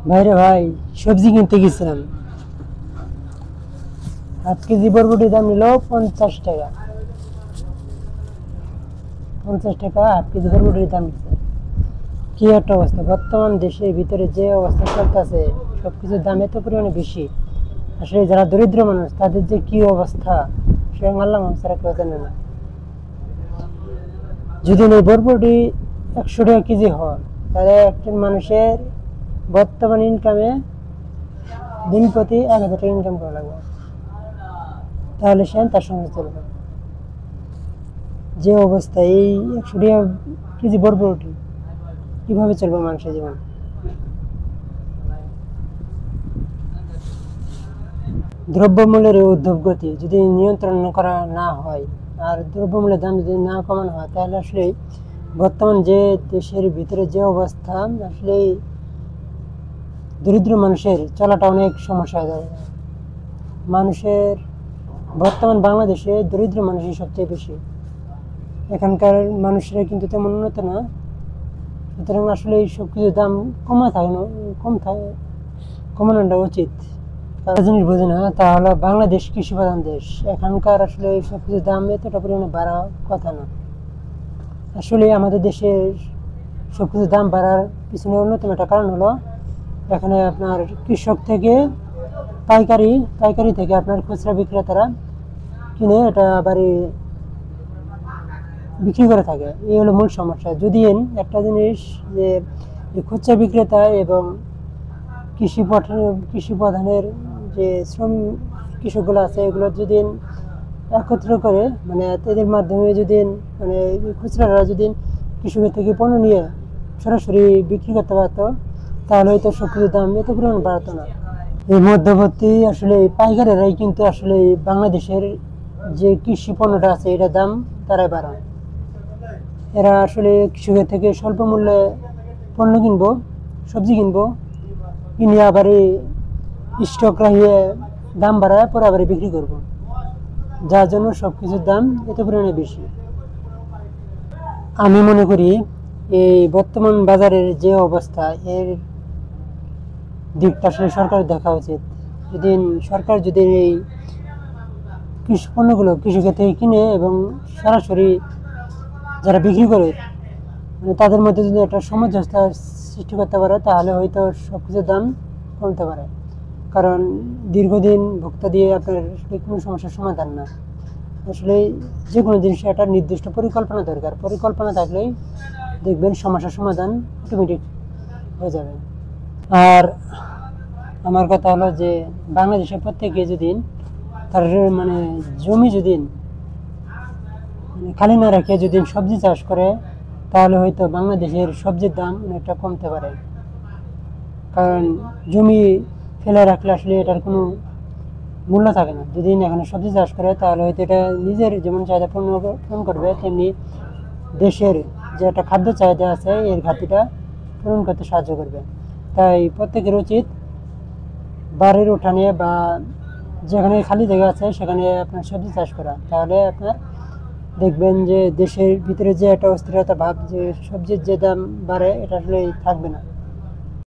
ভাইরে ভাই, সবজি কিনতে গেছিলাম। 8 কেজি বরবটির দাম নিল 50 টাকা। 50 টাকা 8 কেজি বরবটির দাম নিচ্ছে। কি একটা অবস্থা! বর্তমান দেশের ভিতরে যে অবস্থা চলতেছে, সবকিছুর দাম এত পরিমাণে বেশি। আসলে যারা দরিদ্র মানুষ তাদের যে কি অবস্থা, স্বয়ং আল্লাহ ছাড়া কেউ জানে না। যদি এই বরবটি 100 টাকা কেজি হয়, তাহলে একজন মানুষের বর্তমান ইনকামে দিন প্রতি 1000 টাকা ইনকাম করা লাগবে, তাহলে সে তার সঙ্গে চলবে। যে অবস্থা, এই 100 টাকা কেজি বরবটি কিভাবে চলবে মানুষের জীবন? দ্রব্যমূল্যের ঊর্ধ্বগতি যদি নিয়ন্ত্রণ করা না হয়, আর দ্রব্যমূল্যের দাম যদি না কমানো হয়, তাহলে আসলে বর্তমান যে দেশের ভিতরে যে অবস্থা, আসলে দরিদ্র মানুষের চলাটা অনেক সমস্যা হয়ে যাবে। মানুষের বর্তমান বাংলাদেশে দরিদ্র মানুষই সবচেয়ে বেশি। এখানকার মানুষেরা কিন্তু তেমন উন্নত না, সুতরাং আসলে এই সব কিছুর দাম কমানোটা উচিত। জিনিস বোঝে না, তা হলো বাংলাদেশ কৃষি প্রধান দেশ। এখানকার আসলে এই সব কিছুর দাম এতটা পরিমাণে বাড়া কথা না। আসলে আমাদের দেশের সব কিছুর দাম বাড়ার পিছনে অন্যতম একটা কারণ হলো, এখানে আপনার কৃষক থেকে পাইকারি থেকে আপনার খুচরা বিক্রেতারা কিনে এটা বাড়ি বিক্রি করে থাকে। এই হলো মূল সমস্যা। যদি একটা জিনিস যে খুচরা বিক্রেতা এবং কৃষি প্রধানের যে কৃষকগুলো আছে, এগুলো যদি একত্র করে, মানে এদের মাধ্যমে যদি মানে খুচরারা যদি কৃষকের থেকে পণ্য নিয়ে সরাসরি বিক্রি করতে পারতো, তাহলে হয়তো সবকিছুর দাম এত পরিমাণ বাড়তো না। এই মধ্যবর্তী আসলে পাইকারেরাই কিন্তু আসলে বাংলাদেশের যে কৃষি পণ্যটা আছে এটার দাম তারাই বাড়ায়। এরা আসলে কৃষকের থেকে স্বল্প মূল্যে পণ্য কিনবো, সবজি কিনবো, কিনে আবার স্টক রাখিয়ে দাম বাড়ায় পরে আবার বিক্রি করব, যার জন্য সবকিছুর দাম এত পরিমাণে বেশি। আমি মনে করি এই বর্তমান বাজারের যে অবস্থা, এর দিকটা আসলে সরকারের দেখা উচিত। সরকার যদি এই কৃষি পণ্যগুলো কৃষকের থেকে কিনে এবং সরাসরি যারা বিক্রি করে, মানে তাদের মধ্যে যদি একটা সামঞ্জস্য সৃষ্টি করতে পারে, তাহলে হয়তো সবকিছুর দাম কমতে পারে। কারণ দীর্ঘদিন ভোক্তা দিয়ে আপনার কোনো সমস্যার সমাধান না। আসলে যে কোনো জিনিসের একটা নির্দিষ্ট পরিকল্পনা দরকার। পরিকল্পনা থাকলেই দেখবেন সমস্যার সমাধান অটোমেটিক হয়ে যাবে। আর আমার কথা হলো যে বাংলাদেশের প্রত্যেকে যদি তার মানে জমি যদি খালি না রেখে যদি সবজি চাষ করে, তাহলে হয়তো বাংলাদেশের সবজির দাম অনেকটা কমতে পারে। কারণ জমি ফেলে রাখলে আসলে এটার কোনো মূল্য থাকে না। যদি এখানে সবজি চাষ করে, তাহলে হয়তো এটা নিজের যেমন চাহিদা পূরণ করবে, তেমনি দেশের যে একটা খাদ্য চাহিদা আছে এর ঘাটতিটা পূরণ করতে সাহায্য করবে। তাই প্রত্যেকের উচিত বাড়ির উঠানে বা যেখানে খালি জায়গা আছে সেখানে আপনার সবজি চাষ করা। তাহলে আপনার দেখবেন যে দেশের ভিতরে যে একটা অস্থিরতা ভাব, যে সবজির যে দাম বাড়ে, এটা আসলে থাকবে না।